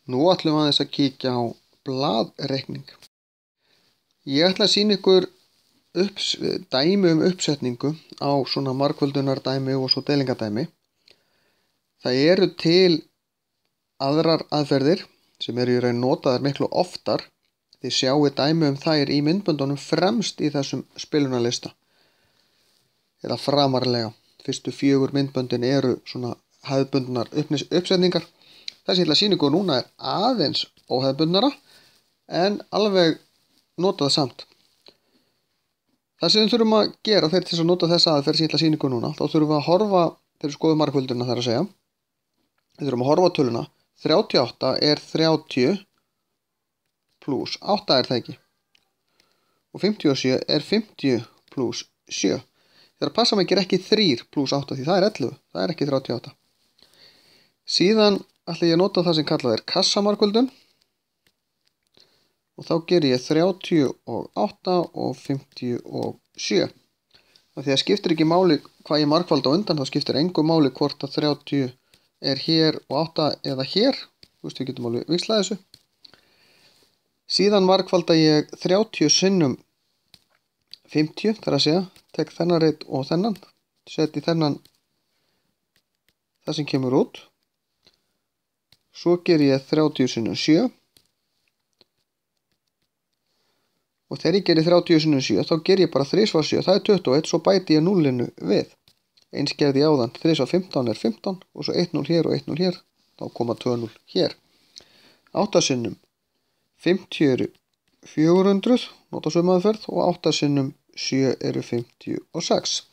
Nú ætlum við aðeins að kíkja á blaðreikning. Ég ætla að sýna ykkur dæmi uppsetningu á svona margföldunardæmi og svo deilingadæmi. Það eru til aðrar aðferðir sem eru í raun notaðar miklu oftar. Þið sjáu dæmi þær í myndböndunum fremst í þessum spilunarlista. Eða framarlega. Fyrstu 4 myndböndin eru svona hefðbundnar uppsetningar. Þessi ég ætla að sýna ykkur núna er aðeins óhefðbundnara en alveg notað samt. Það sem við þurfum að gera þegar til þess að nota þessa aðferð sem ég ætla að sýna ykkur núna, þá þurfum við að horfa, þegar við skoðum margfölduna þar að segja, við þurfum að horfa á töluna. 38 er 30 pluss 8 er það ekki. Og 57 er 50 pluss 7. Þegar passa maður ekki 3 pluss 8 því það er 11, það er ekki 38. Síðan ætla ég að nota það sem kallað er kassamargföldun. Og þá ger ég 38 og 57. Því það skiptir ekki máli hvað ég margfalda á undan, þá skiptir engu máli hvort að 30 er hér og 8 eða hér. Þú veist, við getum alveg vikslað þessu. Síðan margfalda ég 30 sinnum 50, þar að segja, tek þennan reit og þennan, seti þennan það sem kemur út. Svo ger ég 30 sinnum 7. Og þegar ég gerir 30 sinnum 7, þá ger ég bara 3 x 7, það er 21, svo bæti ég 0-inu við. Eins gerði ég áðan, 3 x 15 er 15, og svo 1-0 hér og 1-0 hér, þá koma 2-0 hér. 8 sinnum 50 eru 400, nota sömu aðferð, og 8 sinnum 7 eru 56.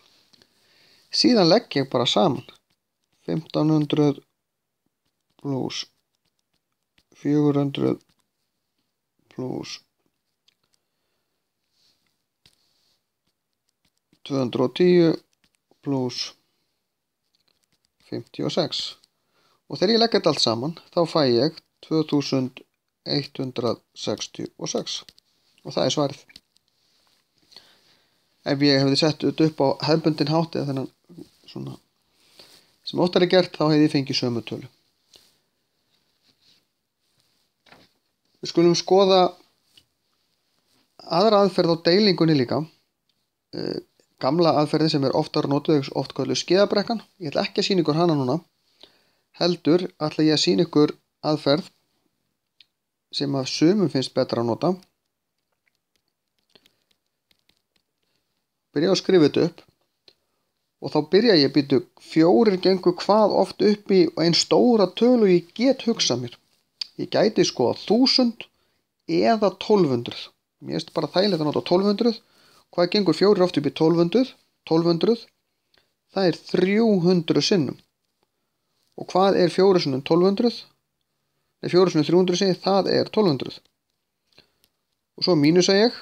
Síðan legg ég bara saman 1500 pluss 400 pluss 210 pluss 56. Og þegar ég legg þetta allt saman, þá fæ ég 2166. Og það er svarið. Ef ég hefði sett þetta upp á hefðbundin hátt eða þennan svona sem oftar er gert, þá hefði ég fengið sömu tölu. Við skulum skoða aðra aðferð á deilingunni líka. Gamla aðferðin sem er oftar notuð, oft kölluð skeiðabrekkan. Ég ætla ekki að sýna ykkur hana núna. Heldur ætla ég að sýna ykkur aðferð sem að sumum finnst betra að nota. Byrja að skrifa þetta upp. Og þá byrja ég að býta 4 gengur hvað oft upp í einn stóra tölu ég get hugsað mér. Ég gæti skoða 1000 eða 1200. Mér finnst bara þægilegt að nota 1200. Hvað gengur 4 oft upp í 1200? 1200. Það er 300 sinnum. Og hvað er 4 sinnum 1200? Nei, 4 sinnum 300 segi, það er 1200. Og svo mínusa ég,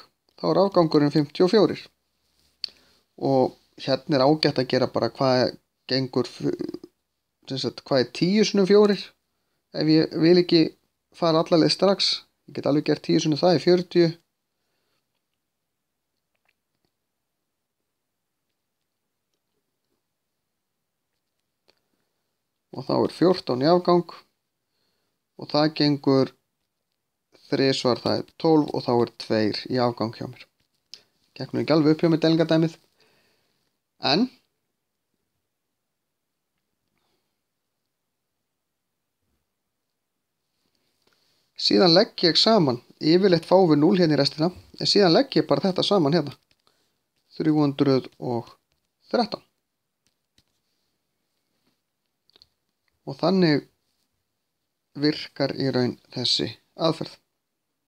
þá er afgangurinn 54. Og hérna er ágætt að gera bara hvað gengur, hvað er 10 sinnum 4? Ef ég vil ekki fara allarleið strax, ég get alveg gert 10 sinnum, það er 40. Og þá er 14 í afgang og það gengur 3 svar, það er 12 og þá er 2 í afgang hjá mér. Gekk nú ekki alveg upp hjá mér deilingadæmið. En síðan legg ég saman, yfirleitt fáum við 0 hérna í restina, en síðan legg ég bara þetta saman hérna. 313. Og þannig virkar í raun þessi aðferð.